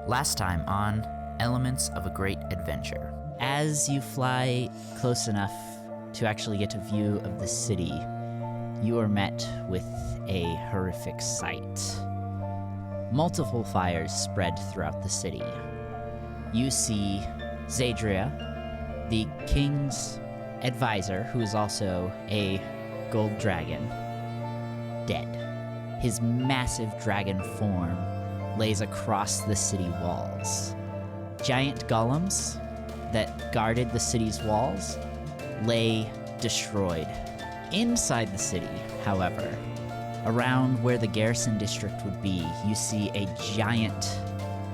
Last time on Elements of a Great Adventure. As you fly close enough to actually get a view of the city, you are met with a horrific sight. Multiple fires spread throughout the city. You see Zadria, the king's advisor, who is also a gold dragon, dead. His massive dragon form lays across the city walls. Giant golems that guarded the city's walls lay destroyed. Inside the city, however, around where the garrison district would be, you see a giant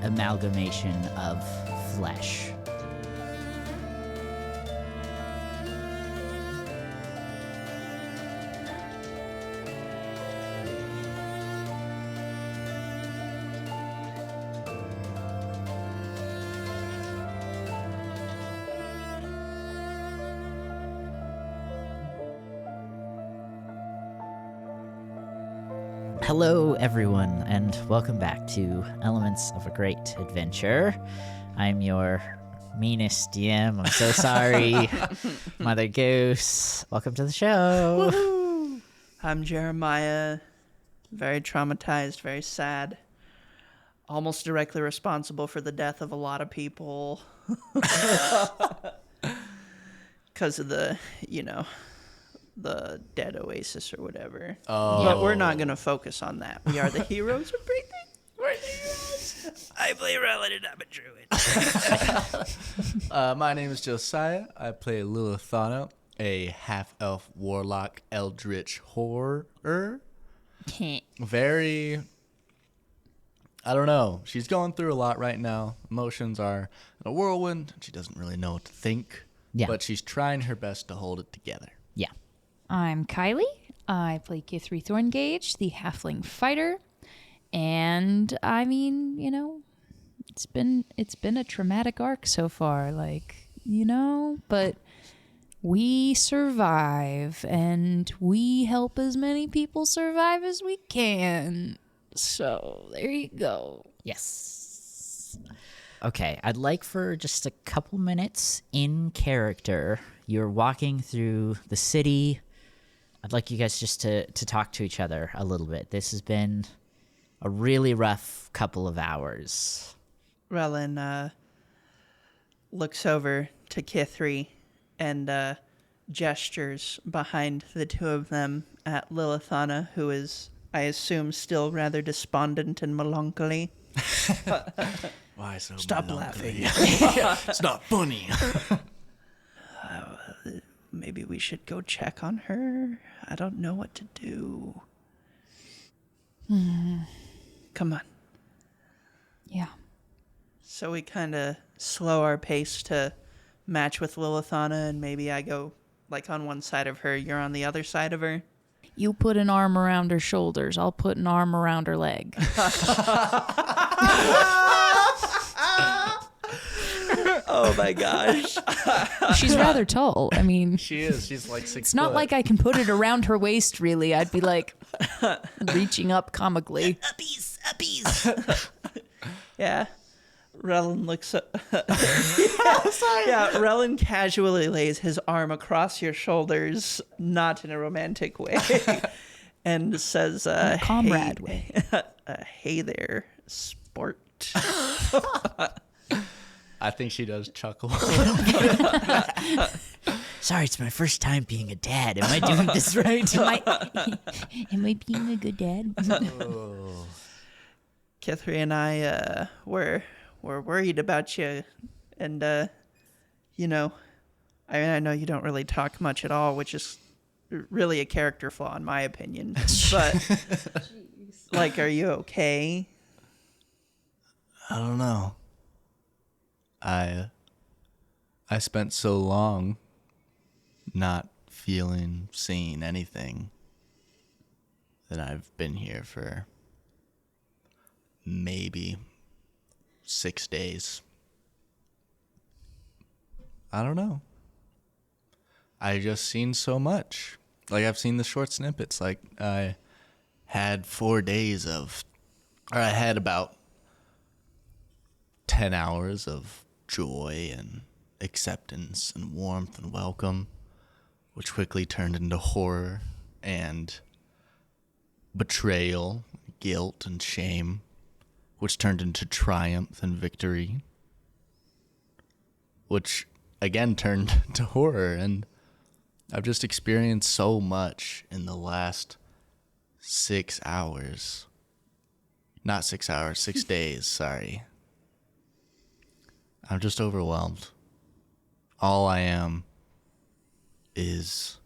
amalgamation of flesh. Hello, everyone, and welcome back to Elements of a Great Adventure. I'm your meanest DM. I'm so sorry, Mother Goose. Welcome to the show. Woohoo! I'm Jeremiah. Very traumatized, very sad. Almost directly responsible for the death of a lot of people. Because of the dead oasis or whatever. Oh. But we're not going to focus on that. We are the heroes of breathing. We're the heroes. I play Rellan and I'm a druid. My name is Josiah. I play Lilithana, a half-elf warlock eldritch horror. Very... I don't know. She's going through a lot right now. Emotions are in a whirlwind. She doesn't really know what to think. Yeah. But she's trying her best to hold it together. Yeah. I'm Kylee. I play Kithri Thorngage, the halfling fighter. And I mean, it's been a traumatic arc so far, but we survive and we help as many people survive as we can. So there you go. Yes. Okay, I'd like for just a couple minutes in character. You're walking through the city. I'd like you guys just to talk to each other a little bit. This has been a really rough couple of hours. Rellan looks over to Kithri and gestures behind the two of them at Lilithana, who is, I assume, still rather despondent and melancholy. Why so Stop melancholy? laughing. It's not funny. Maybe we should go check on her. I don't know what to do. Come on. Yeah. So we kind of slow our pace to match with Lilithana, and maybe I go on one side of her, you're on the other side of her. You put an arm around her shoulders. I'll put an arm around her leg. Oh my gosh. She's rather tall. I mean, She is. She's like 6 it's not like I can put it around her waist, really. I'd be reaching up comically. Appies. Yeah. Rellan looks up. Rellan casually lays his arm across your shoulders, not in a romantic way, and says, In a comrade way. Hey there, sport. I think she does chuckle. Sorry, it's my first time being a dad. Am I doing this right? Am I being a good dad? Kithri and I were worried about you, and I know you don't really talk much at all, which is really a character flaw in my opinion. But are you okay? I don't know. I spent so long not feeling, seeing anything that I've been here for maybe 6 days. I don't know. I just seen so much. I've seen the short snippets. I had 4 days of, or I had about 10 hours of joy and acceptance and warmth and welcome, which quickly turned into horror and betrayal, guilt and shame, which turned into triumph and victory, which again turned to horror. And I've just experienced so much in the last 6 hours. Not 6 hours, 6 days, sorry. I'm just overwhelmed. All I am is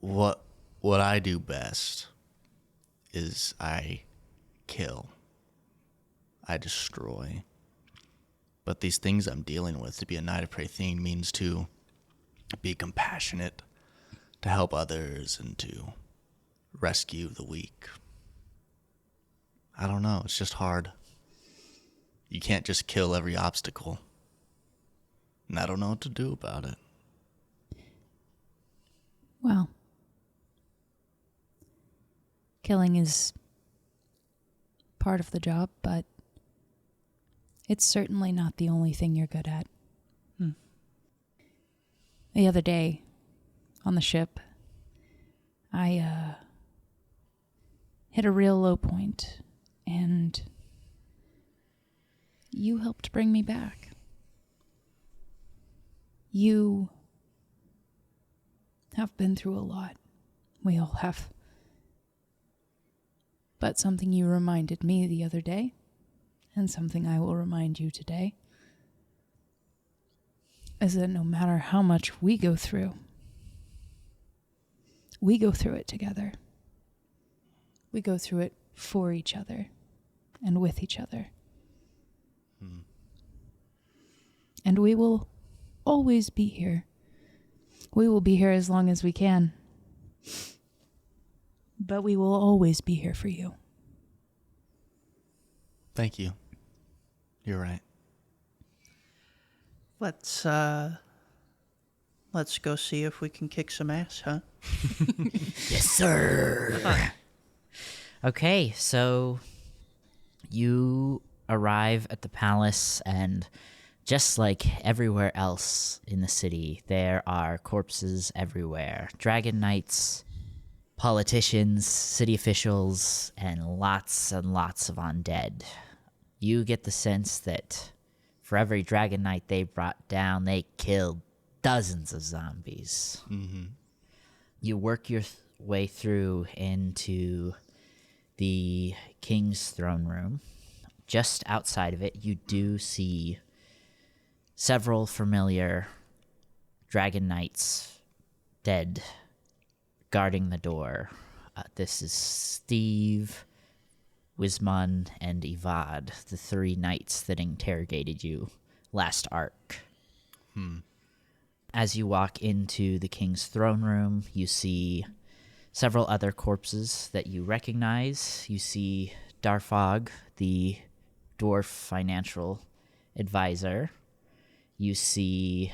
what I do best is I kill. I destroy. But these things I'm dealing with, to be a Knight of Praethene means to be compassionate, to help others, and to rescue the weak. I don't know, it's just hard. You can't just kill every obstacle. And I don't know what to do about it. Well, killing is part of the job, but it's certainly not the only thing you're good at. The other day, on the ship, I hit a real low point, and you helped bring me back. You have been through a lot. We all have. But something you reminded me the other day, and something I will remind you today, is that no matter how much we go through it together. We go through it for each other and with each other. And we will always be here. We will be here as long as we can. But we will always be here for you. Thank you. You're right. Let's go see if we can kick some ass, huh? Yes, sir. Okay, so you arrive at the palace, and just like everywhere else in the city, there are corpses everywhere. Dragon knights, politicians, city officials, and lots of undead. You get the sense that for every dragon knight they brought down, they killed dozens of zombies. Mm-hmm. You work your way through into the king's throne room. Just outside of it, you do see several familiar dragon knights dead, guarding the door. This is Steve, Wismon, and Ivad, the three knights that interrogated you last arc. As you walk into the king's throne room, you see several other corpses that you recognize. You see Darfog, the dwarf financial advisor. You see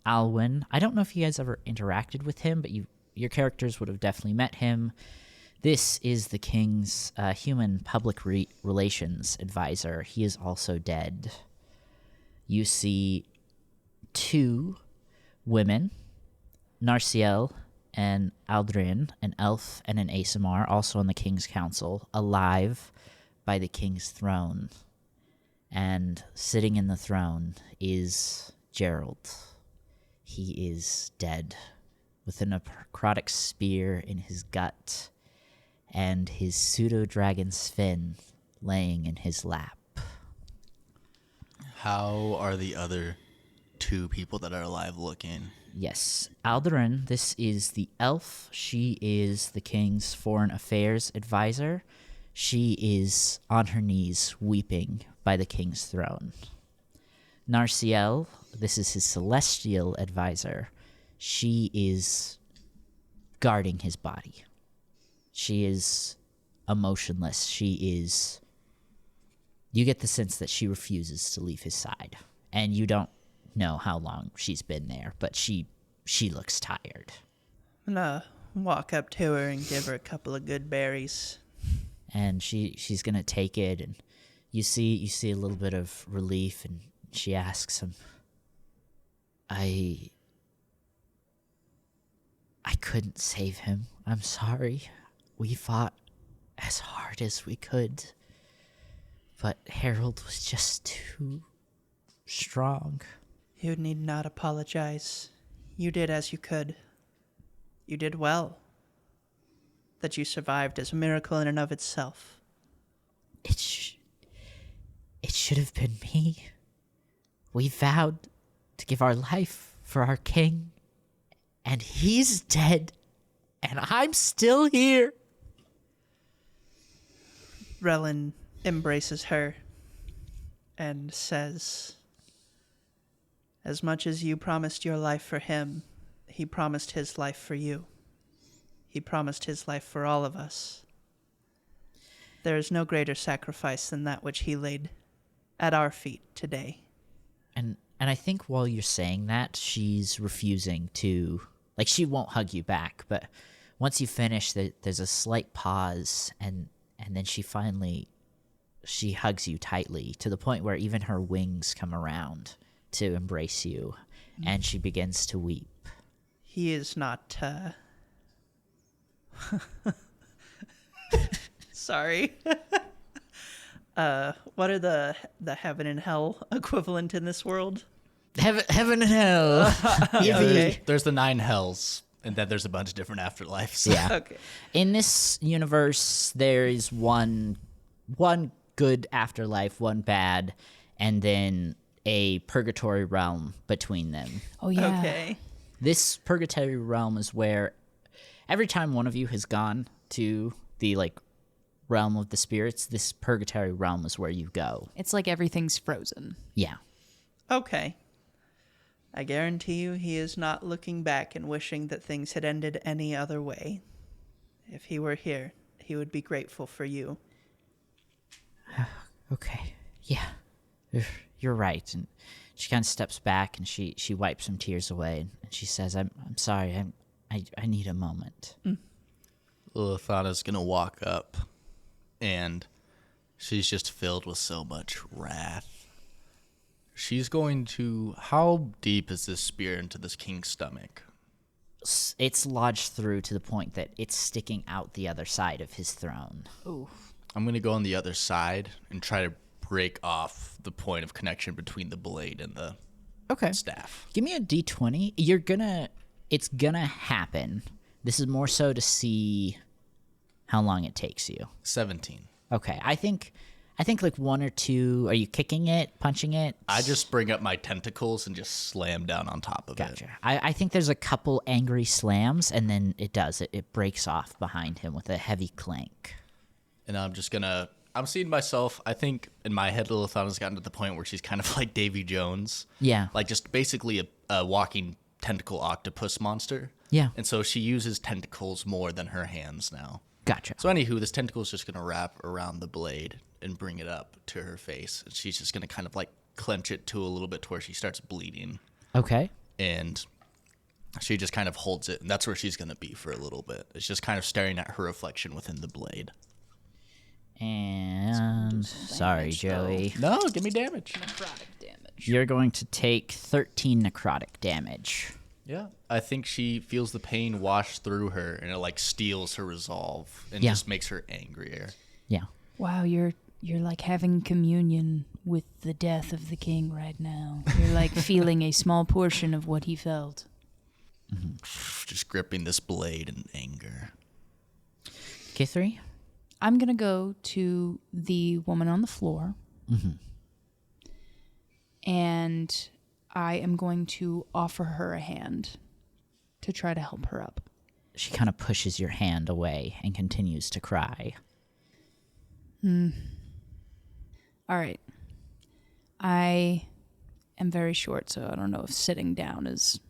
Alwyn. I don't know if you guys ever interacted with him, but your characters would have definitely met him. This is the king's human public relations advisor. He is also dead. You see two women, Narciel and Aldrin, an elf and an Asimar, also on the king's council, alive by the king's throne. And sitting in the throne is Gerald. He is dead, with a necrotic spear in his gut, and his pseudo-dragon Sven laying in his lap. How are the other two people that are alive looking? Yes, Alderin, this is the elf. She is the king's foreign affairs advisor. She is on her knees weeping by the king's throne. Narciel, this is his celestial advisor. She is guarding his body. She is emotionless. You get the sense that she refuses to leave his side. And you don't know how long she's been there, but she looks tired. I'm gonna walk up to her and give her a couple of good berries. And she's gonna take it, and You see a little bit of relief, and she asks him, I couldn't save him. I'm sorry. We fought as hard as we could, but Harold was just too strong. You need not apologize. You did as you could. You did well. That you survived is a miracle in and of itself. It should have been me. We vowed to give our life for our king, and he's dead, and I'm still here. Rellan embraces her and says, as much as you promised your life for him, he promised his life for you. He promised his life for all of us. There is no greater sacrifice than that which he laid at our feet today. And I think while you're saying that, she's refusing to, like, she won't hug you back, but once you finish, there's a slight pause, and then she hugs you tightly to the point where even her wings come around to embrace you, and she begins to weep. He is not, sorry. What are the heaven and hell equivalent in this world? Heaven and hell. Okay. There's the 9 hells, and then there's a bunch of different afterlives. Yeah. Okay. In this universe, there is one good afterlife, one bad, and then a purgatory realm between them. Oh yeah. Okay. This purgatory realm is where every time one of you has gone to the realm of the spirits, this purgatory realm is where you go. It's like everything's frozen. Yeah. Okay. I guarantee you he is not looking back and wishing that things had ended any other way. If he were here, he would be grateful for you. Okay. Yeah. You're right. And she kind of steps back and she wipes some tears away and she says, I'm sorry. I need a moment. Lilithana's gonna walk up, and she's just filled with so much wrath. She's going to... How deep is this spear into this king's stomach? It's lodged through to the point that it's sticking out the other side of his throne. Ooh. I'm gonna go on the other side and try to break off the point of connection between the blade and the staff. Give me a D20. It's gonna happen. This is more so to see how long it takes you. 17. Okay, I think like 1 or 2. Are you kicking it, punching it? I just bring up my tentacles and just slam down on top of it. Gotcha. I think there's a couple angry slams, and then it breaks off behind him with a heavy clank. And I'm seeing myself, I think in my head, Lilithana's gotten to the point where she's kind of like Davy Jones. Yeah. Like just basically a walking tentacle octopus monster. Yeah. And so she uses tentacles more than her hands now. Gotcha. So anywho, this tentacle is just going to wrap around the blade and bring it up to her face. And she's just going to kind of like clench it to a little bit to where she starts bleeding. Okay. And she just kind of holds it. And that's where she's going to be for a little bit. It's just kind of staring at her reflection within the blade. And sorry, Joey. No, give me damage. Necrotic damage. You're going to take 13 necrotic damage. Yeah. I think she feels the pain wash through her, and it like steals her resolve and Yeah. just makes her angrier. Yeah. Wow, you're like having communion with the death of the king right now. You're like feeling a small portion of what he felt. Just gripping this blade in anger. Kithri? I'm going to go to the woman on the floor. And I am going to offer her a hand to try to help her up. She kind of pushes your hand away and continues to cry. All right. I am very short, so I don't know if sitting down is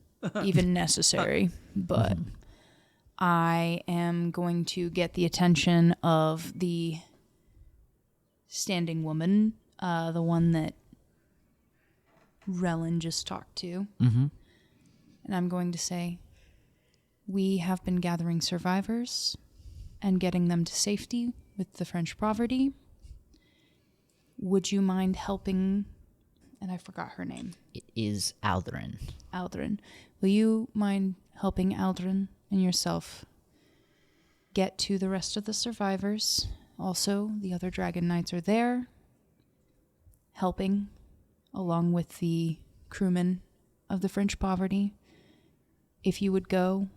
even necessary, but I am going to get the attention of the standing woman, the one that Rellan just talked to. And I'm going to say, we have been gathering survivors and getting them to safety with the French poverty. would you mind helping? And I forgot her name. It is Aldrin. Aldrin. Will you mind helping Aldrin and yourself get to the rest of the survivors? Also, the other Dragon Knights are there, helping, along with the crewmen of the French Poverty. If you would go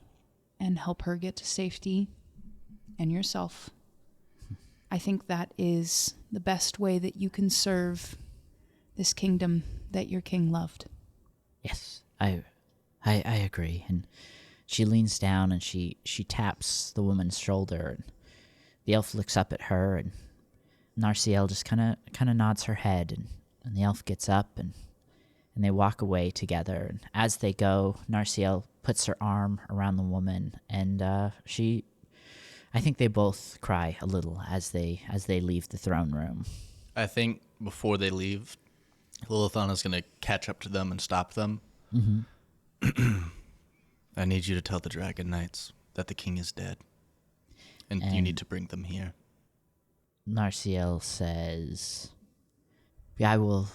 and help her get to safety and yourself, I think that is the best way that you can serve this kingdom that your king loved. Yes, I agree. And she leans down and she taps the woman's shoulder, and the elf looks up at her, and Narciel just kind of nods her head, and the elf gets up and they walk away together. And as they go, Narciel puts her arm around the woman, and I think they both cry a little as they leave the throne room. I think before they leave, Lilithana's going to catch up to them and stop them. Mm-hmm. I need you to tell the Dragon Knights that the king is dead. And you need to bring them here. Narciel says, "Yeah, I will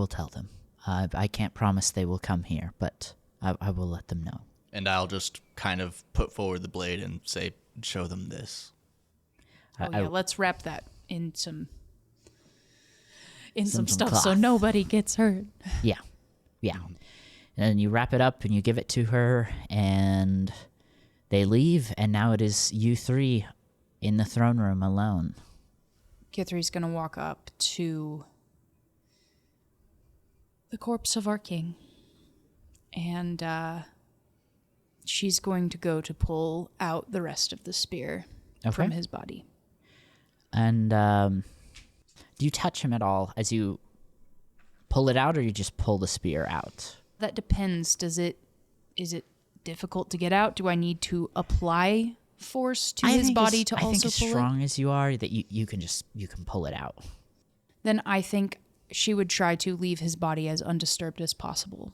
tell them. I can't promise they will come here, but I will let them know." And I'll just kind of put forward the blade and say, show them this. Let's wrap that in some stuff cloth, so nobody gets hurt. Yeah. And you wrap it up and you give it to her, and they leave, and now it is you three in the throne room alone. Kithri's going to walk up to the corpse of our king, and she's going to go to pull out the rest of the spear from his body. And do you touch him at all as you pull it out, or you just pull the spear out? That depends. Is it difficult to get out? Do I need to apply force to his body to also pull it? I think as strong as you are, that you can pull it out. Then I think she would try to leave his body as undisturbed as possible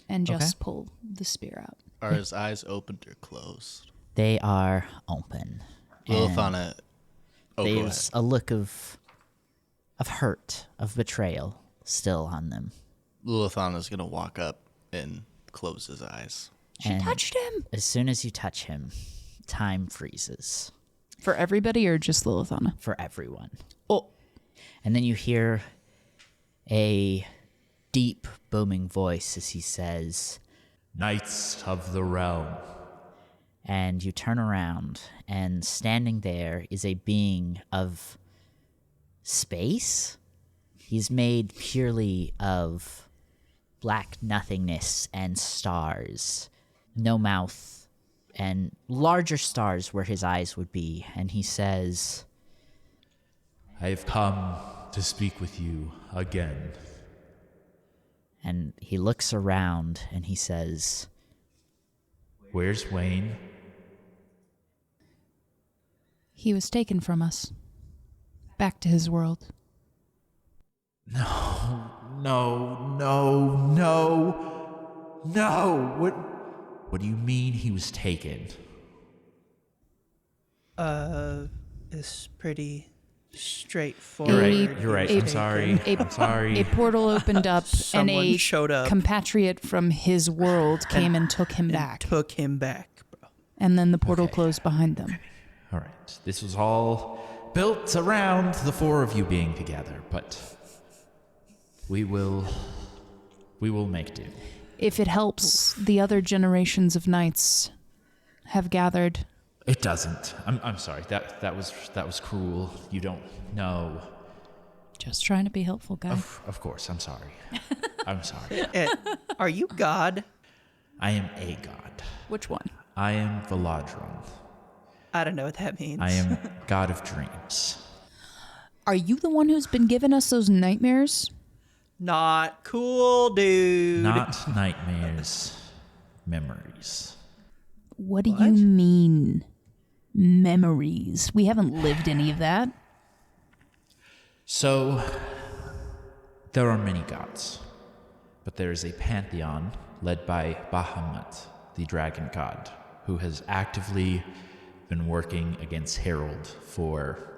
and just pull the spear out. Are his eyes opened or closed? They are open. Lilithana. There's a look of hurt, of betrayal still on them. Lilithana's going to walk up and close his eyes. She touched him. As soon as you touch him, time freezes. For everybody or just Lilithana? For everyone. Oh. And then you hear a deep, booming voice as he says, "Knights of the realm." And you turn around, and standing there is a being of space. He's made purely of black nothingness and stars. No mouth, and larger stars where his eyes would be. And he says, "I have come to speak with you again." And he looks around and he says, "Where's Wayne?" He was taken from us. Back to his world. No. What do you mean he was taken? It's pretty straightforward. You're right. I'm sorry. A portal opened up and Someone showed up. compatriot from his world came and took him back. Took him back, bro. And then the portal closed behind them. All right. This was all built around the four of you being together, but we will make do. If it helps, the other generations of knights have gathered. It doesn't. I'm sorry. That was cruel. You don't know. Just trying to be helpful, guy. Of course. I'm sorry. I'm sorry. Are you God? I am a god. Which one? I am Veladron. I don't know what that means. I am god of dreams. Are you the one who's been giving us those nightmares? Not cool, dude. Not nightmares. Memories. What do you mean, memories? We haven't lived any of that. So, there are many gods, but there is a pantheon led by Bahamut, the dragon god, who has actively been working against Harold for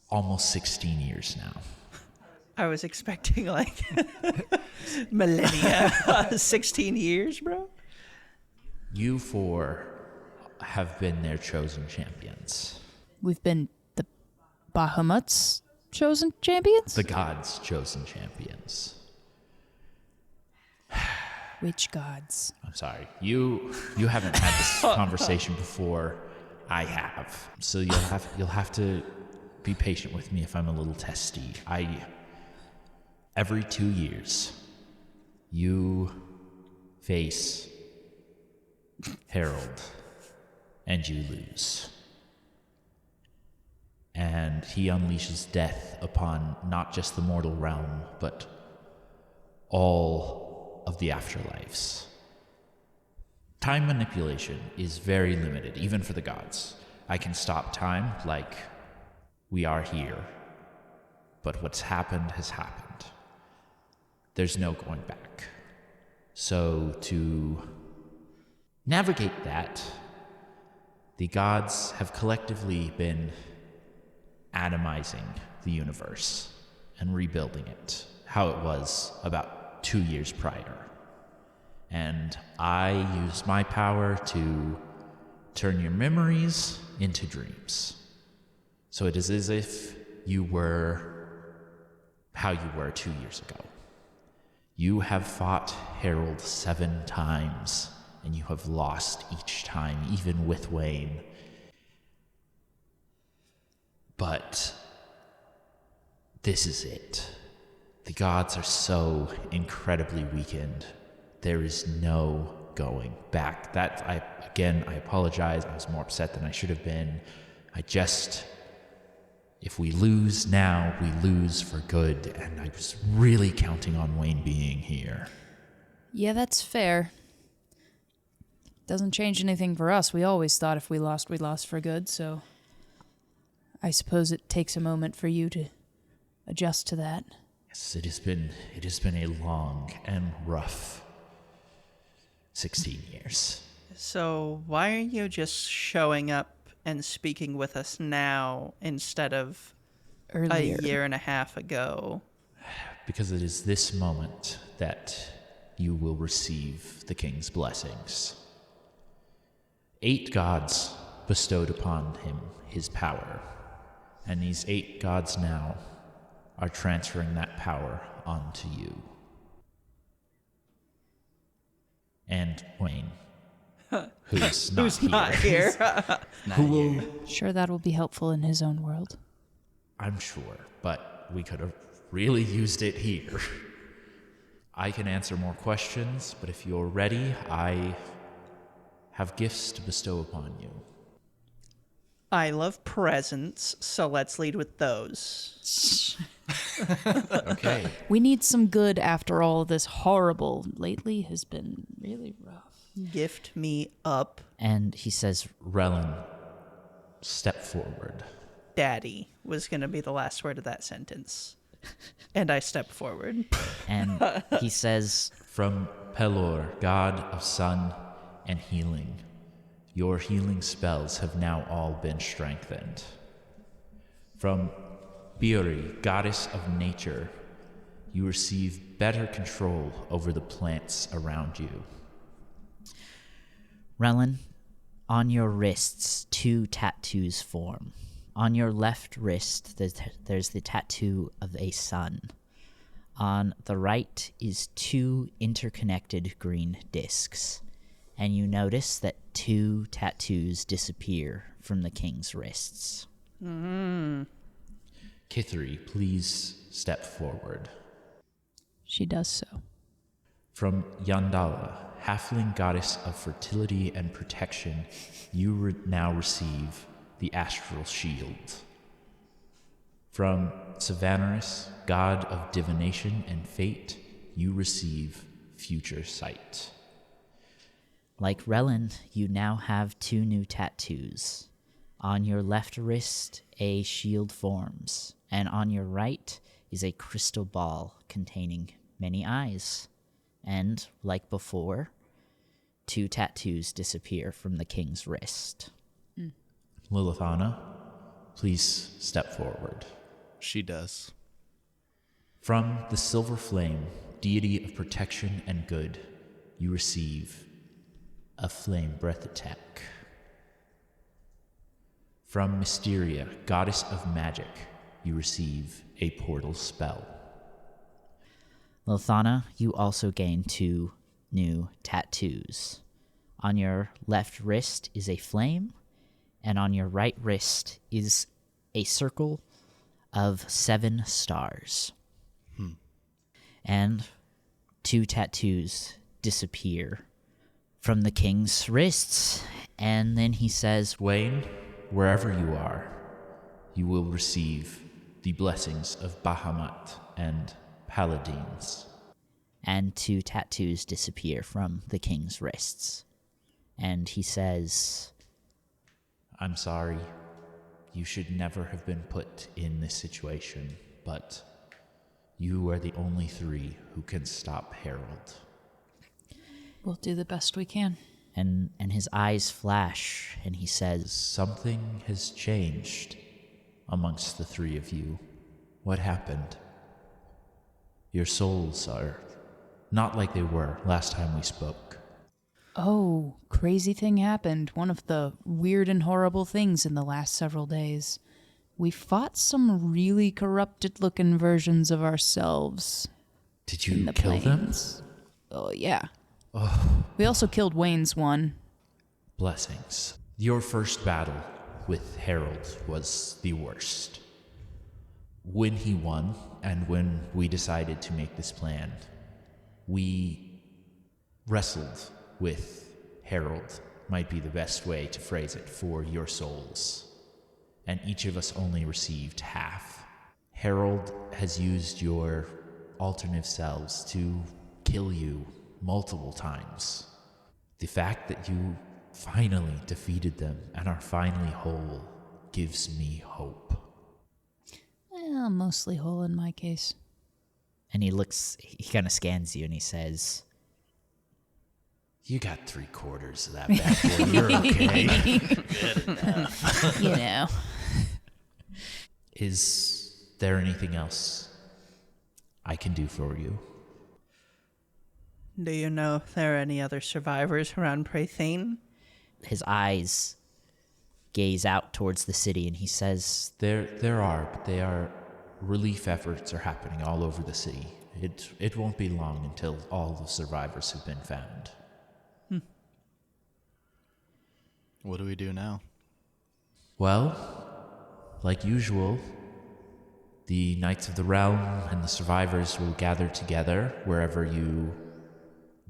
almost 16 years now. I was expecting like millennia. 16 years, bro. You four have been their chosen champions. We've been the Bahamut's chosen champions? The gods' chosen champions. Which gods? I'm sorry. You haven't had this conversation before. I have. So you'll have to be patient with me if I'm a little testy. Every 2 years, you face Harold, and you lose. And he unleashes death upon not just the mortal realm, but all of the afterlives. Time manipulation is very limited, even for the gods. I can stop time like we are here, but what's happened has happened. There's no going back. So to navigate that, the gods have collectively been atomizing the universe and rebuilding it how it was about 2 years prior. And I use my power to turn your memories into dreams. So it is as if you were how you were 2 years ago. You have fought Harold 7 times, and you have lost each time, even with Wayne. But this is it. The gods are so incredibly weakened. There is no going back. I apologize. I was more upset than I should have been. If we lose now, we lose for good, and I was really counting on Wayne being here. Yeah, that's fair. Doesn't change anything for us. We always thought if we lost for good, so I suppose it takes a moment for you to adjust to that. Yes, it has been a long and rough 16 years. So why are you just showing up and speaking with us now instead of Earlier. a year and a half ago? Because it is this moment that you will receive the king's blessings. 8 gods bestowed upon him his power, and these 8 gods now are transferring that power onto you. And Wayne, who's not here. Not here. Sure, that will be helpful in his own world. I'm sure, but we could have really used it here. I can answer more questions, but if you're ready, I have gifts to bestow upon you. I love presents, so let's lead with those. Okay. We need some good after all this horrible. Lately has been really rough. Gift me up, And he says, Rellan, step forward. Daddy, was going to be the last word of that sentence. And I step forward. and he says, From Pelor, god of sun and healing, your healing spells have now all been strengthened. From Biori, goddess of nature, you receive better control over the plants around you. Rellan, on your wrists, 2 tattoos form. On your left wrist, there's the tattoo of a sun. On the right is 2 interconnected green discs. And you notice that 2 tattoos disappear from the king's wrists. Kithri, please step forward. She does so. From Yandala, halfling goddess of fertility and protection, you now receive the astral shield. From Savanaris, god of divination and fate, you receive future sight. Like Rellan, you now have 2 new tattoos. On your left wrist, a shield forms, and on your right is a crystal ball containing many eyes. And, like before, 2 tattoos disappear from the king's wrist. Lilithana, please step forward. She does. From the silver flame, deity of protection and good, you receive a flame breath attack. From Mysteria, goddess of magic, you receive a portal spell. Lilithana, you also gain 2 new tattoos. On your left wrist is a flame, and on your right wrist is a circle of 7 stars. And 2 tattoos disappear from the king's wrists, and then he says, Wayne, wherever you are, you will receive the blessings of Bahamut and Paladins. and 2 tattoos disappear from the king's wrists. And he says, I'm sorry. You should never have been put in this situation, but you are the only 3 who can stop Harold. We'll do the best we can. and his eyes flash, and he says, Something has changed amongst the 3 of you. What happened? Your souls are not like they were last time we spoke. Oh, crazy thing happened. One of the weird and horrible things in the last several days. We fought some really corrupted-looking versions of ourselves. Did in you the kill them? plains. Oh, yeah. Oh. We also killed Wayne's one. Blessings. Your first battle with Harold was the worst. When he won, and when we decided to make this plan, we wrestled with Harold, might be the best way to phrase it, for your souls. And each of us only received half. Harold has used your alternative selves to kill you multiple times. The fact that you finally defeated them and are finally whole gives me hope. Well, mostly whole in my case. and he kind of scans you, and he says, You got 3/4 of that bad boy. You're okay. You know. Is there anything else I can do for you? Do you know if there are any other survivors around Prathane? his eyes gaze out towards the city, and he says, There are, but they are relief efforts are happening all over the city. It won't be long until all the survivors have been found. What do we do now? Well, like usual, the Knights of the Realm and the survivors will gather together wherever you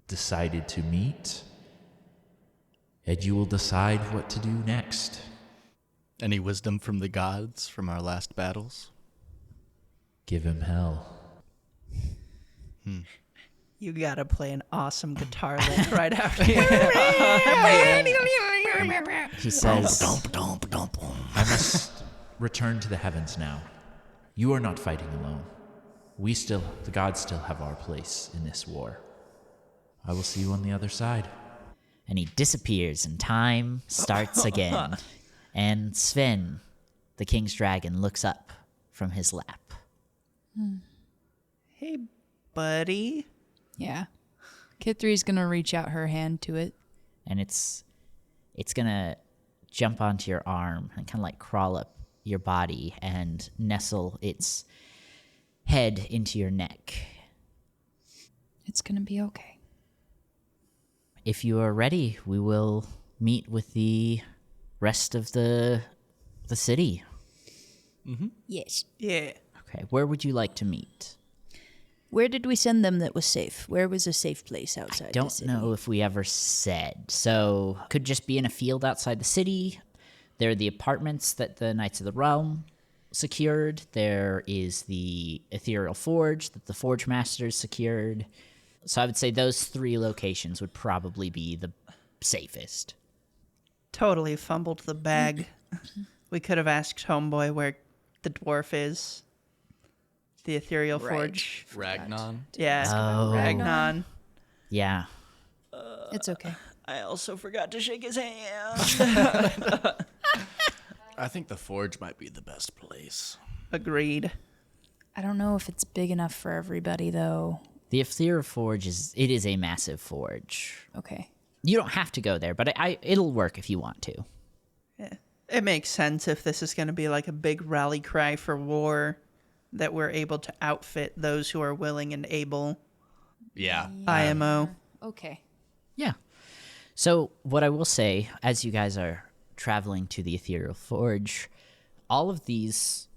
decided to meet, and you will decide what to do next. Any wisdom from the gods from our last battles? Give him hell. You gotta play an awesome guitar lick right after. he says, I must return to the heavens now. You are not fighting alone. The gods still have our place in this war. I will see you on the other side. and he disappears, and time starts again. And Sven, the king's dragon, looks up from his lap. Hey, buddy. Yeah. Kithri's gonna reach out her hand to it. And it's gonna jump onto your arm and kind of like crawl up your body and nestle its head into your neck. It's gonna be okay. If you are ready, we will meet with the rest of the city. Yes. Yeah. Okay, where would you like to meet? Where did we send them that was safe? Where was a safe place outside the Don't city? know if we ever said. So, could just be in a field outside the city. There are the apartments that the Knights of the Realm secured. There is the Ethereal Forge that the Forge Masters secured. So I would say those 3 locations would probably be the safest. Totally fumbled the bag. We could have asked Homeboy where the dwarf is. The Ethereal Forge. Ragnon? Yeah. Oh. Ragnon. Yeah. It's okay. I also forgot to shake his hand. I think the forge might be the best place. Agreed. I don't know if it's big enough for everybody, though. The Ethereal Forge is a massive forge. Okay. You don't have to go there, but it'll work if you want to. Yeah. It makes sense if this is going to be like a big rally cry for war, that we're able to outfit those who are willing and able. Yeah. IMO. Okay. Yeah. So what I will say, as you guys are traveling to the Ethereal Forge, all of these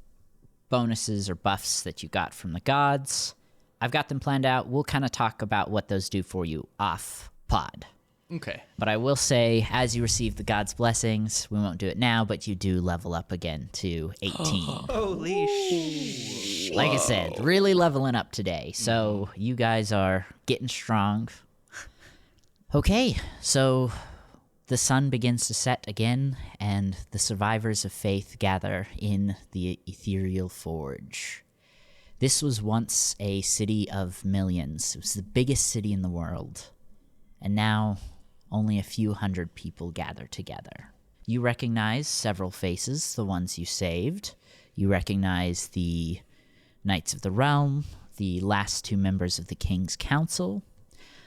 bonuses or buffs that you got from the gods, I've got them planned out. We'll kind of talk about what those do for you off pod. Okay. But I will say, as you receive the gods' blessings, we won't do it now, but you do level up again to 18. Holy shit. Like I said, really leveling up today. So you guys are getting strong. Okay, so the sun begins to set again, and the survivors of faith gather in the Ethereal Forge. This was once a city of millions. It was the biggest city in the world. And now only a few hundred people gather together. You recognize several faces, the ones you saved. You recognize the Knights of the Realm, the last two members of the King's Council.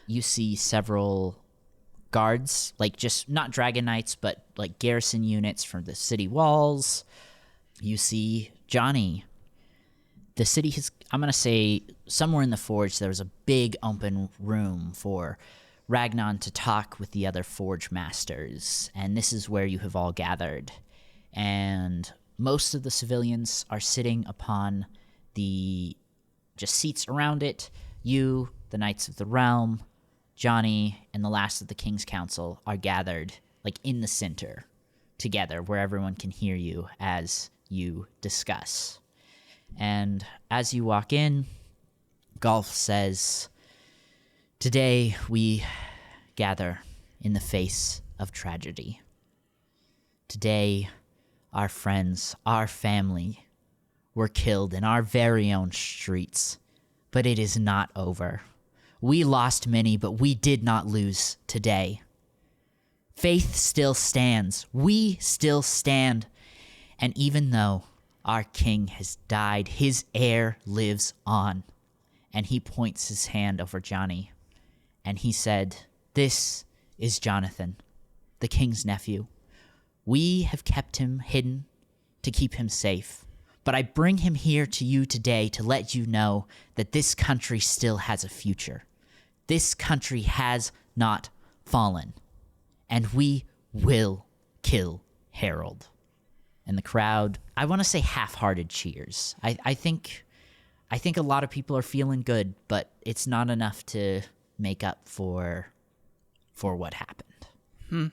You see several guards, like just not Dragon Knights, but like garrison units from the city walls. You see Johnny. The city has, I'm going to say, somewhere in the forge, there was a big open room for Ragnon to talk with the other forge masters, and this is where you have all gathered. And most of the civilians are sitting upon the just seats around it. You, the Knights of the Realm, Johnny, and the last of the King's Council are gathered like in the center together where everyone can hear you as you discuss. And as you walk in, Golf says, "Today we gather in the face of tragedy. Today our friends, our family were killed in our very own streets, but it is not over. We lost many, but we did not lose today. Faith still stands. We still stand. And even though our king has died, his heir lives on." And he points his hand over Johnny. And he said, "This is Jonathan, the king's nephew. We have kept him hidden to keep him safe. But I bring him here to you today to let you know that this country still has a future. This country has not fallen. And we will kill Harold." And the crowd, I want to say half-hearted cheers. I think a lot of people are feeling good, but it's not enough to make up for what happened.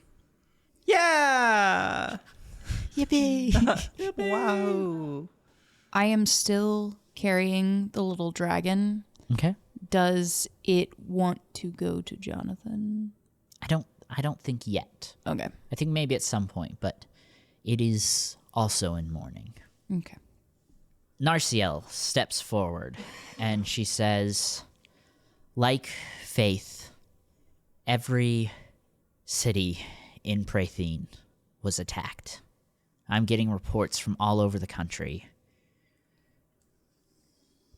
Yeah. Yippee! Wow. I am still carrying the little dragon. Okay. Does it want to go to Jonathan? I don't think yet. Okay. I think maybe at some point, but it is also in mourning. Okay. Narciel steps forward and she says, "Like Faith, every city in Prathine was attacked. I'm getting reports from all over the country.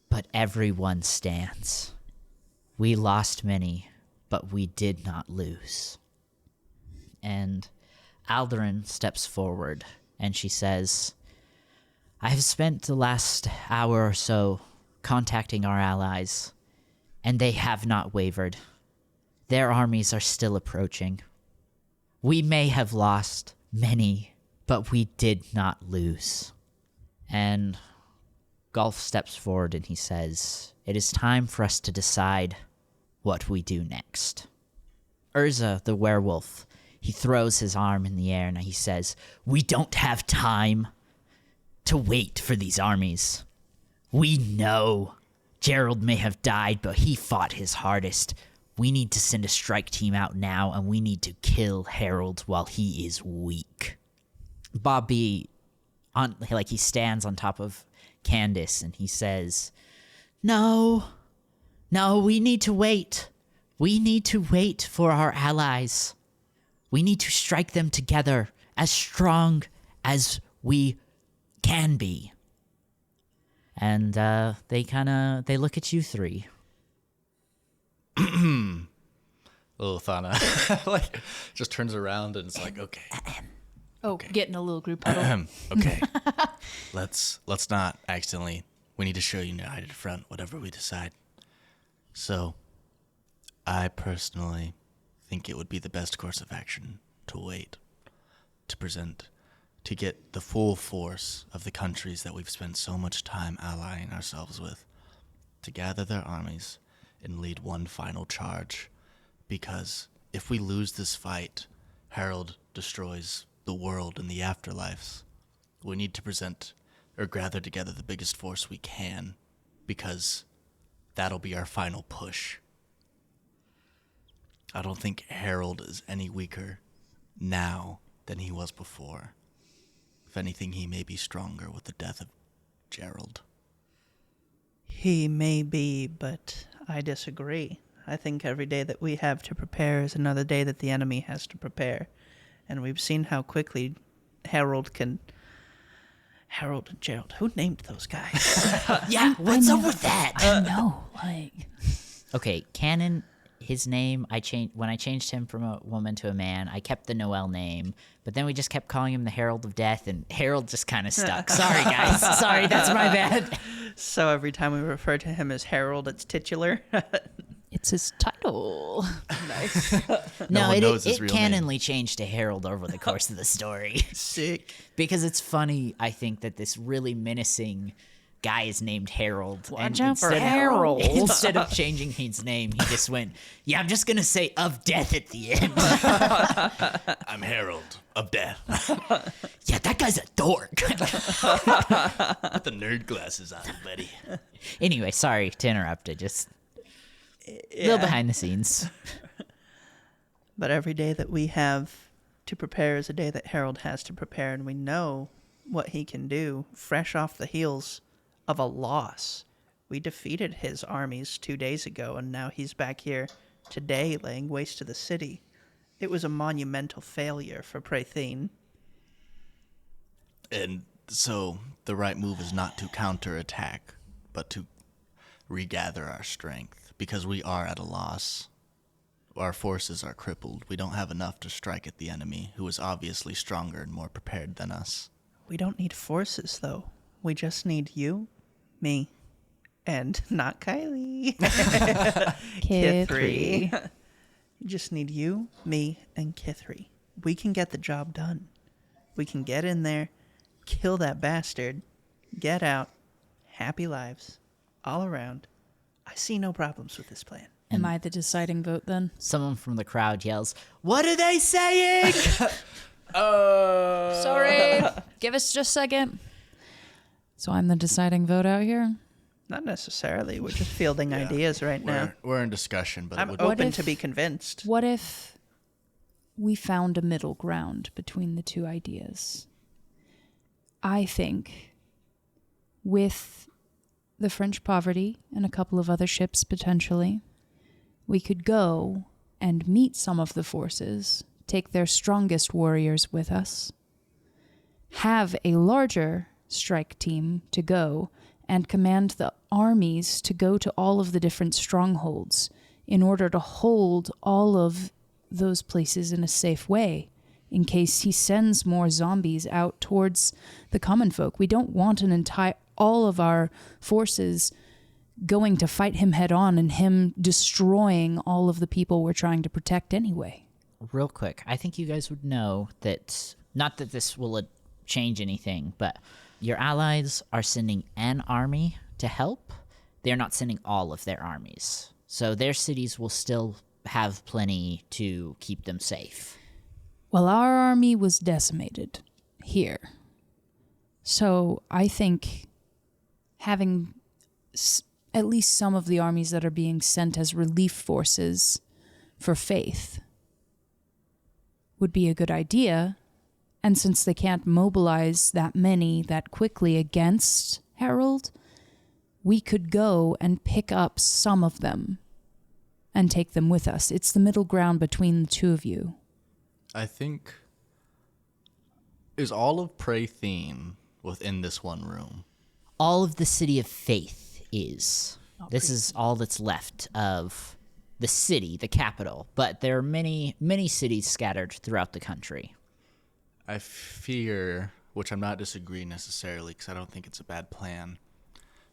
But everyone stands. We lost many, but we did not lose." And Alderin steps forward and she says, "I have spent the last hour or so contacting our allies, and they have not wavered. Their armies are still approaching. We may have lost many, but we did not lose." And Golf steps forward and he says, "It is time for us to decide what we do next." Urza, the werewolf, he throws his arm in the air and he says, "We don't have time to wait for these armies. We know Gerald may have died, but he fought his hardest. We need to send a strike team out now, and we need to kill Harold while he is weak." Bobby, he stands on top of Candace and he says, No, we need to wait. We need to wait for our allies. We need to strike them together as strong as we can be." And they look at you three. Lilithana like just turns around and it's like, okay. Oh, getting a little group huddle. Okay. Let's not accidentally. We need to show united front, whatever we decide. So, I personally think it would be the best course of action to wait, to present, to get the full force of the countries that we've spent so much time allying ourselves with, to gather their armies and lead one final charge. Because if we lose this fight, Harold destroys the world and the afterlives. We need to present or gather together the biggest force we can, because that'll be our final push. I don't think Harold is any weaker now than he was before. If anything, he may be stronger with the death of Gerald. He may be, but I disagree. I think every day that we have to prepare is another day that the enemy has to prepare. And we've seen how quickly Harold and Gerald. Who named those guys? Yeah, what's up with that? I know, like... Okay, Canon, his name, when I changed him from a woman to a man, I kept the Noel name, but then we just kept calling him the Herald of Death, and Harold just kind of stuck. Sorry, guys. Sorry, that's my bad. So every time we refer to him as Harold, it's titular. It's his title. Nice. No, one it knows his real name. canonly changed to Harold over the course of the story. Sick. Because it's funny, I think, that this really menacing guy is named Harold. Watch out for Harold. Instead of changing his name, he just went, yeah, I'm just going to say of death at the end. I'm Harold of Death. Yeah, that guy's a dork. Put the nerd glasses on, buddy. Anyway, sorry to interrupt. Just a little behind the scenes. But every day that we have to prepare is a day that Harold has to prepare, and we know what he can do, fresh off the heels of a loss. We defeated his armies 2 days ago, and now he's back here today laying waste to the city. It was a monumental failure for Prathene. And so the right move is not to counterattack, but to regather our strength, because we are at a loss. Our forces are crippled. We don't have enough to strike at the enemy, who is obviously stronger and more prepared than us. We don't need forces, though. We just need you, me, and not Kylee. Kithri. You just need you, me, and Kithri. We can get the job done. We can get in there, kill that bastard, get out, happy lives, all around. I see no problems with this plan. Am I the deciding vote then? Someone from the crowd yells, "What are they saying?" Sorry. Give us just a second. So I'm the deciding vote out here? Not necessarily. We're just fielding ideas right now. We're in discussion, but I'm it would, open if- to be convinced. What if we found a middle ground between the two ideas? I think with the French poverty and a couple of other ships potentially, we could go and meet some of the forces, take their strongest warriors with us, have a larger strike team to go, and command the armies to go to all of the different strongholds in order to hold all of those places in a safe way in case he sends more zombies out towards the common folk. We don't want all of our forces going to fight him head on and him destroying all of the people we're trying to protect anyway. Real quick, I think you guys would know that, not that this will change anything, but your allies are sending an army to help. They're not sending all of their armies. So their cities will still have plenty to keep them safe. Well, our army was decimated here. So I think having at least some of the armies that are being sent as relief forces for Faith would be a good idea. And since they can't mobilize that many that quickly against Harold, we could go and pick up some of them and take them with us. It's the middle ground between the two of you. I think, is all of Prathene within this one room? all of the City of Faith is. This is all that's left of the city, the capital, but there are many, many cities scattered throughout the country. I fear, which I'm not disagreeing necessarily because I don't think it's a bad plan,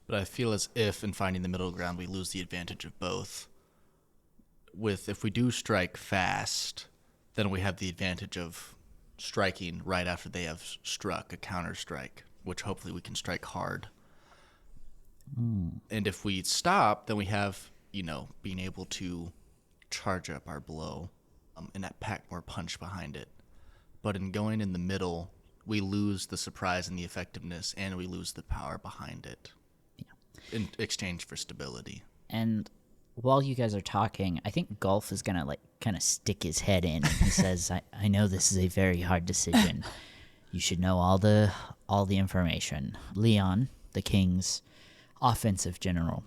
but I feel as if in finding the middle ground we lose the advantage of both. If we do strike fast, then we have the advantage of striking right after they have struck, a counter strike, which hopefully we can strike hard. And if we stop, then we have, being able to charge up our blow and that pack more punch behind it. But in going in the middle, we lose the surprise and the effectiveness, and we lose the power behind it in exchange for stability. And while you guys are talking, I think Golf is going to kind of stick his head in, and he says, I know this is a very hard decision. You should know all the information. Leon, the king's offensive general,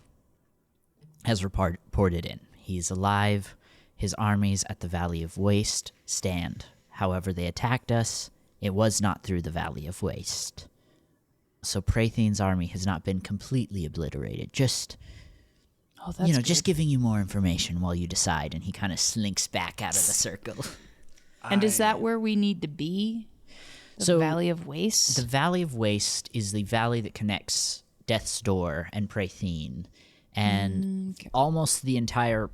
has reported in. He's alive. His armies at the Valley of Waste stand. However, they attacked us. It was not through the Valley of Waste. So Prathine's army has not been completely obliterated. Just, just giving you more information while you decide. And he kind of slinks back out of the circle. And is that where we need to be? The Valley of Waste? The Valley of Waste is the valley that connects Death's Door and Prathine. And almost the entire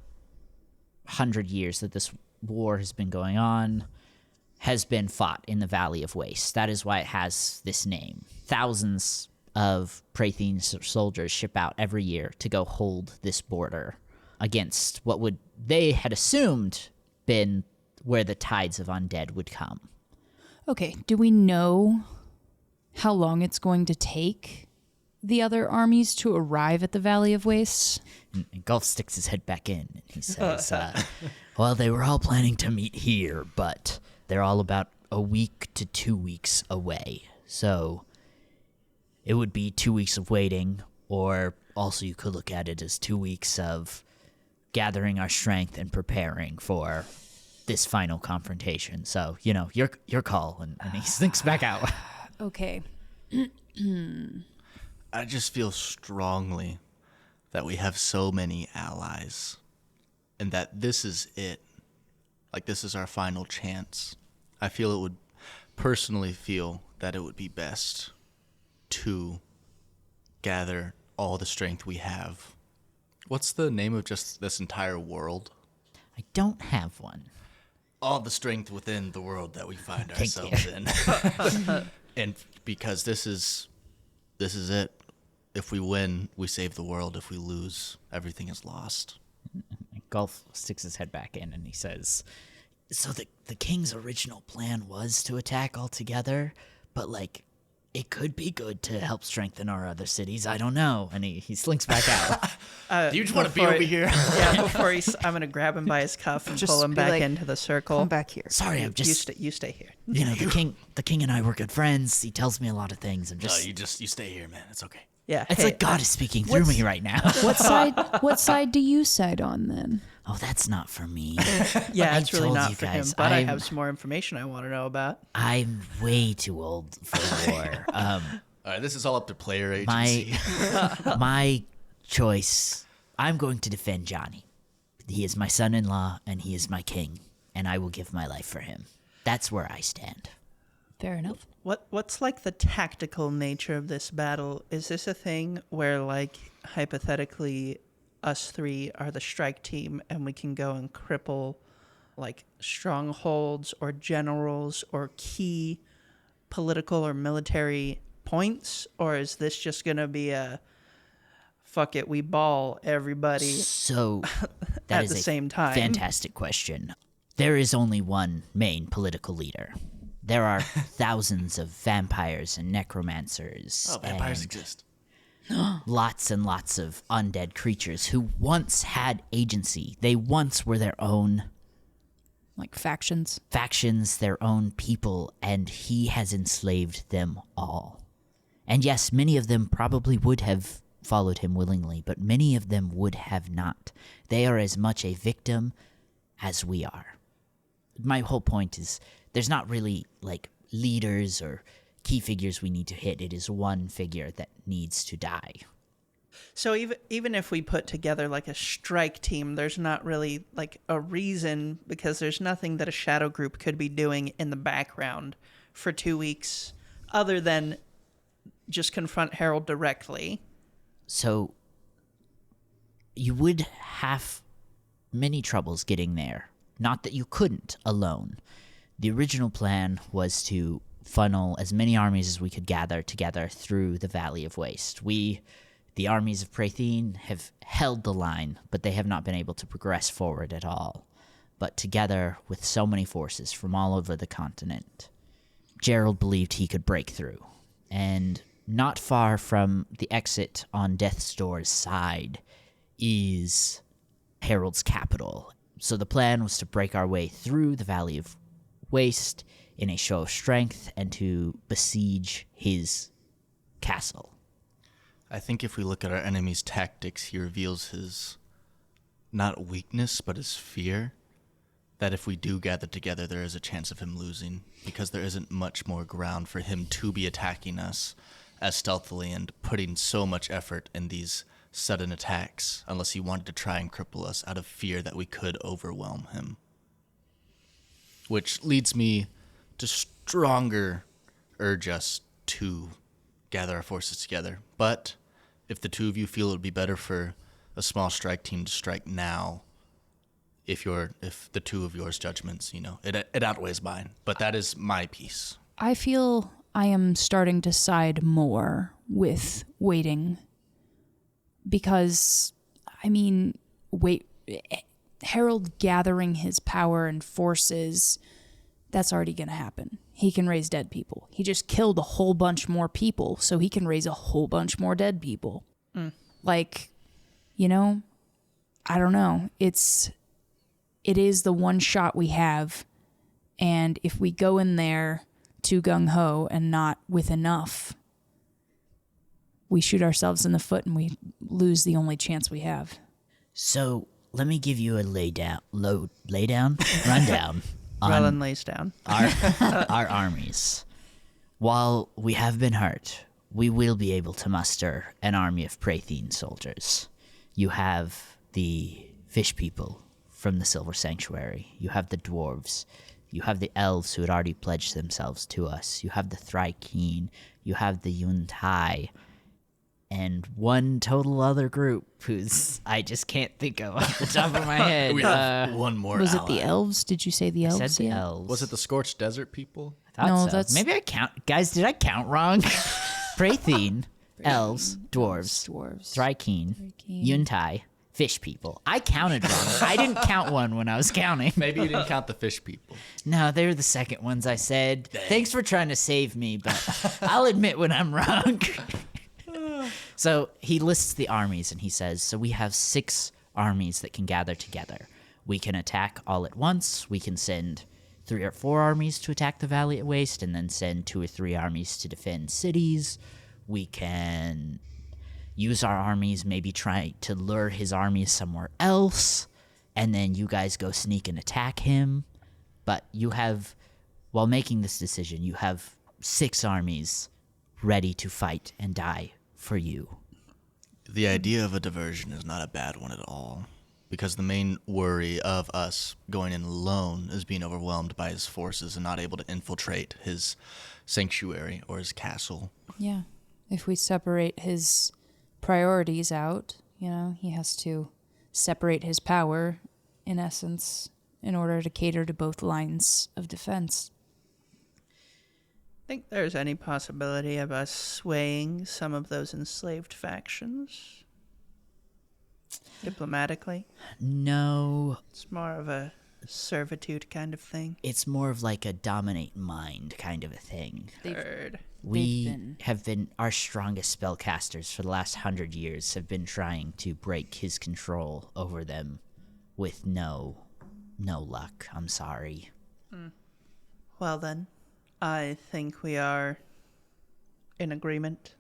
100 years that this war has been going on has been fought in the Valley of Waste. That is why it has this name. Thousands of Prathine's soldiers ship out every year to go hold this border against what they had assumed been where the tides of undead would come. Okay, do we know how long it's going to take the other armies to arrive at the Valley of Waste? And Golf sticks his head back in and he says, well, they were all planning to meet here, but they're all about a week to 2 weeks away. So it would be 2 weeks of waiting, or also you could look at it as 2 weeks of gathering our strength and preparing for this final confrontation. So, your call. And he slinks back out. Okay. I just feel strongly that we have so many allies and that this is it. This is our final chance. I personally feel that it would be best to gather all the strength we have. What's the name of just this entire world? I don't have one. All the strength within the world that we find Thank ourselves in. And because this is it. If we win, we save the world. If we lose, everything is lost. Golf sticks his head back in and he says, so the king's original plan was to attack all together, but it could be good to help strengthen our other cities. I don't know. And he slinks back out. Do you just want to be over here? Yeah, I'm going to grab him by his cuff and pull him back into the circle. Come back here. Sorry, I'm just... You stay here. The king and I were good friends. He tells me a lot of things. I'm just... you stay here, man. It's okay. Yeah. It's like God is speaking through me right now. What side do you side on then? Oh, that's not for me. Yeah, I it's really told not you for guys, him, but I have some more information I want to know about. I'm way too old for war. All right, this is all up to player agency. My choice, I'm going to defend Johnny. He is my son-in-law, and he is my king, and I will give my life for him. That's where I stand. Fair enough. What's the tactical nature of this battle? Is this a thing where, hypothetically, us three are the strike team and we can go and cripple, strongholds or generals or key political or military points? Or is this just going to be a, fuck it, we ball everybody So that at is the same time? Fantastic question. There is only one main political leader. There are thousands of vampires and necromancers. Oh, vampires and exist. lots and lots of undead creatures who once had agency. They once were their own Factions, their own people, and he has enslaved them all. And yes, many of them probably would have followed him willingly, but many of them would have not. They are as much a victim as we are. My whole point is there's not really leaders or key figures we need to hit. It is one figure that needs to die. So even if we put together like a strike team, there's not really like a reason, because there's nothing that a shadow group could be doing in the background for 2 weeks other than just confront Harold directly. So you would have many troubles getting there. Not that you couldn't alone. The original plan was to funnel as many armies as we could gather together through the Valley of Waste. The armies of Pratheen, have held the line, but they have not been able to progress forward at all. But together, with so many forces from all over the continent, Gerald believed he could break through. And not far from the exit on Death's Door's side is Harold's capital. So the plan was to break our way through the Valley of Waste in a show of strength and to besiege his castle. I think if we look at our enemy's tactics, he reveals his, not weakness, but his fear, that if we do gather together, there is a chance of him losing, because there isn't much more ground for him to be attacking us as stealthily and putting so much effort in these sudden attacks, unless he wanted to try and cripple us out of fear that we could overwhelm him. Which leads me to stronger urge us to gather our forces together. But if the two of you feel it would be better for a small strike team to strike now, if the two of yours judgments, it outweighs mine. But that is my piece. I feel I am starting to side more with waiting. Because, Harold gathering his power and forces, that's already going to happen. He can raise dead people. He just killed a whole bunch more people, so he can raise a whole bunch more dead people. I don't know. It is the one shot we have, and if we go in there too gung-ho and not with enough, we shoot ourselves in the foot and we lose the only chance we have. So let me give you a rundown Rellan lays down. our armies. While we have been hurt, we will be able to muster an army of Pratheen soldiers. You have the fish people from the Silver Sanctuary. You have the dwarves. You have the elves who had already pledged themselves to us. You have the Thrykeen. You have the Yuntai. And one total other group who's I just can't think of off the top of my head. We have one more Was ally. it the elves? Did you say the elves? I said the yet? elves. Was it the Scorched Desert people? I thought No, so. that's- Maybe I count. Guys, did I count wrong? Pratheen, elves, dwarves, Thrykeen, Yuntai, fish people. I counted wrong. I didn't count one when I was counting. Maybe you didn't count the fish people. No, they were the second ones I said. Thanks for trying to save me, but I'll admit when I'm wrong. So he lists the armies and he says, so we have 6 armies that can gather together. We can attack all at once. We can send 3 or 4 armies to attack the Valley at Waste and then send 2 or 3 armies to defend cities. We can use our armies, maybe try to lure his armies somewhere else, and then you guys go sneak and attack him. But you have, while making this decision, you have 6 armies ready to fight and die for you. The idea of a diversion is not a bad one at all, because the main worry of us going in alone is being overwhelmed by his forces and not able to infiltrate his sanctuary or his castle. Yeah. If we separate his priorities out, he has to separate his power, in essence, in order to cater to both lines of defense. Think there's any possibility of us swaying some of those enslaved factions diplomatically? No, It's more of a servitude kind of thing. it's more of like a dominate mind kind of a thing. Heard. We have been, our strongest spellcasters for the last 100 years have been trying to break his control over them with no luck. I'm sorry. Well then, I think we are in agreement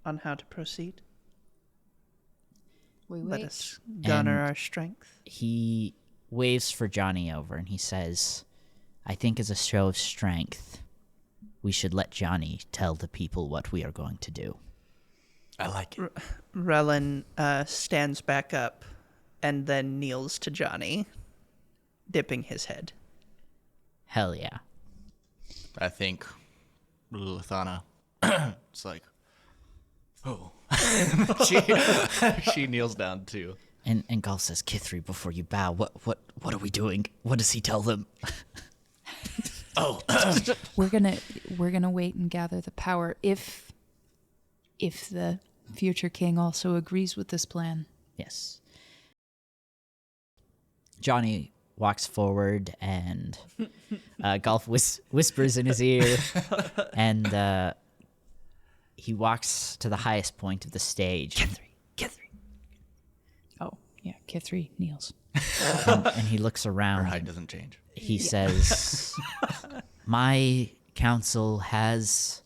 on how to proceed. We Let wait. us gunner And- our strength. He waves for Johnny over and he says, I think as a show of strength, we should let Johnny tell the people what we are going to do. I like it. Rellan stands back up and then kneels to Johnny, dipping his head. Hell yeah. I think Lilithana, it's like, oh. she kneels down too. And Golf says, Kithri, before you bow, what are we doing? What does he tell them? Oh, We're gonna wait and gather the power if the future king also agrees with this plan. Yes. Johnny walks forward and Golf whispers in his ear, and he walks to the highest point of the stage. Kithri. Oh, yeah, Kithri kneels. And he looks her around. height doesn't change. He says, my council has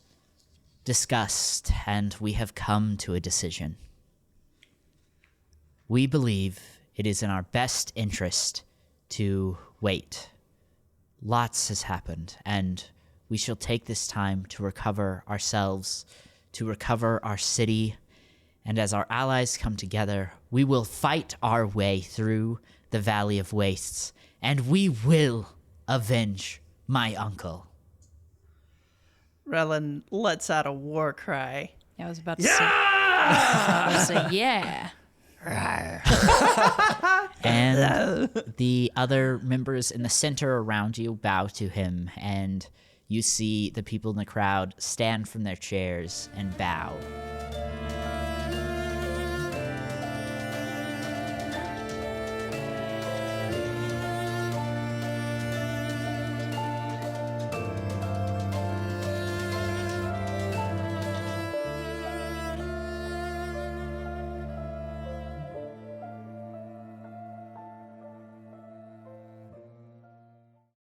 discussed and we have come to a decision. We believe it is in our best interest to wait. Lots has happened, and we shall take this time to recover ourselves, to recover our city, and as our allies come together, we will fight our way through the Valley of Wastes, and we will avenge my uncle. Rellan lets out a war cry. I was about to say. I was about to say, yeah. And the other members in the center around you bow to him, and you see the people in the crowd stand from their chairs and bow